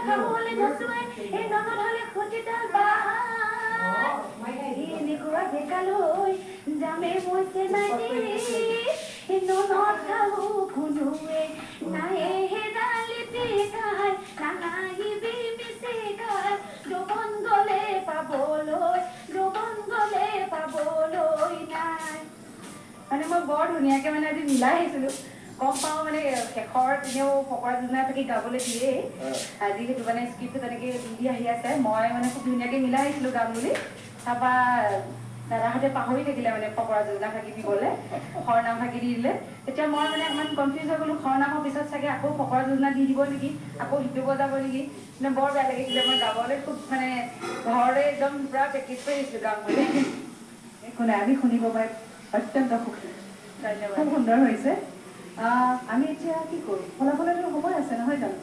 খাবলে নচুৱাই এই ননধালে সতীডাল বাই এনেকুৱা জেগালৈ যামে মইছে নাই ননত খাবো কোনোৱে নাহে হেৰালি পিকাই নাহিবি মিচিকাই যৌৱন গলে পাবলৈ নাই মানে মই বৰ ধুনীয়াকে মানে আজি মিলাই আহিছিলো গম পাওঁ মানে শেষৰ দিনেও ফকৰা যোজনা থাকি গাবলৈ দিয়ে আজি সেইটো মানে স্ক্ৰিপ্টটো তেনেকে দি আহি আছে মই মানে খুব ধুনীয়াকে মিলাই আহিছিলো গাম বুলি তাৰপৰা দাদাহঁতে পাহৰি থাকিলে মানে ফকৰা যোজনা থাকি দিবলৈ খৰনাম থাকি দি দিলে তেতিয়া মই মানে অকমান কনফিউজ হৈ গলো খৰনামৰ পিছত চাগে আকৌ ফকৰা যোজনা দি দিব নেকি আকৌ শিকিব যাব নেকি মানে বৰ বেয়া লাগিছিলে মই গাবলৈ খুব মানে ঘৰতে একদম পুৰা প্ৰেক্টিচ কৰি আহিছিলো গাম বুলি একো নাই আমি শুনিব পাই অত্যন্ত সুখী ধন্যবাদ খুব সুন্দৰ হৈছে আমি এতিয়া কি কৰোঁ ফলাফলতো সময় আছে নহয় জানো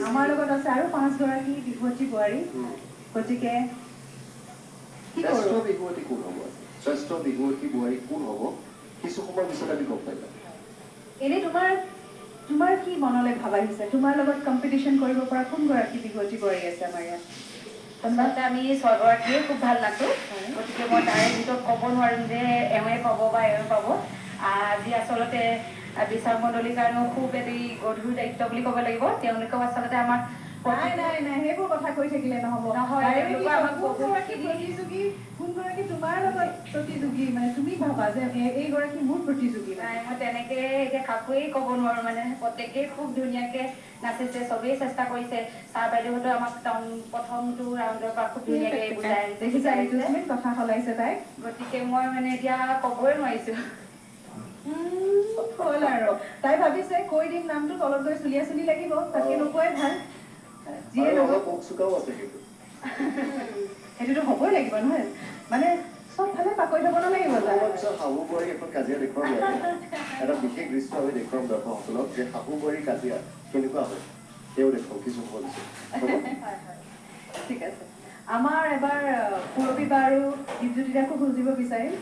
আমাৰ লগত আছে আৰু 5গৰাকী বিহুৱতী বোৱাৰী গতিকে শ্ৰেষ্ঠ বিহুৱতী কোন হ'ব শ্ৰেষ্ঠ বিহুৱতী বোৱাৰী কোন হ'ব কিছু সময় পিছত আমি গম পাই যাম এনেই তোমাৰ কি মনলৈ ভাব আহিছে তোমাৰ লগত কম্পিটিশ্যন কৰিব পৰা কোনগৰাকী বিহুৱতী বোৱাৰী আছে আমাৰ ইয়াত আচলতে আমি 6গৰাকীয়ে খুব ভাল লাগো গতিকে মই তাৰে ভিতৰত ক'ব নোৱাৰিম যে এওঁৱে পাব বা এওঁৱে পাব আজি আচলতে বিচাৰ মণ্ডলীৰ কাৰণেও খুব এটি গধুৰ দায়িত্ব বুলি ক'ব লাগিব তেওঁলোকেও আচলতে আমাক নাই সেইবোৰ কথা কৈ থাকিলে নহ'ব কোনগৰাকী তোমাৰ লগত প্ৰতিযোগী মানে তুমি ভাবা যে এইগৰাকী মোৰ প্ৰতিযোগী নাই মই তেনেকে এতিয়া কাকোৱেই ক'ব নোৱাৰো মানে প্ৰত্যেকেই খুব ধুনীয়াকে নাচিছে চবেই চেষ্টা কৰিছে ছাৰ বাইদেউহঁতে আমাক প্ৰথমটো ৰাউণ্ডৰ পৰা খুব ধুনীয়াকে বুজাই কথা সলাইছে তাই গতিকে মই মানে এতিয়া ক'বই নোৱাৰিছো হ'ল আৰু তাই ভাবিছে কৈ দিম নামটো তলত গৈ চুলিয়া চুলি লাগিব তাতকে নোকোৱাই ভাল যিয়ে নহওক সেইটোতো হ'বই লাগিব নহয় মানে চব ফালে পাকৰি ল'ব নালাগিব শাহু বোৱাৰী এখন কাজিয়া দেখুৱাম এটা বিশেষ দৃশ্য আমি দেখুৱাম দৰ্শকসকলক যে শাহু বোৱাৰী কাজিয়া কেনেকুৱা হয় তেওঁ দেখুৱাম কিছু সময় ঠিক আছে আমাৰ এবাৰ পূৰবী বা আৰু দীপজ্যোতি দাকো খুজিব বিচাৰিম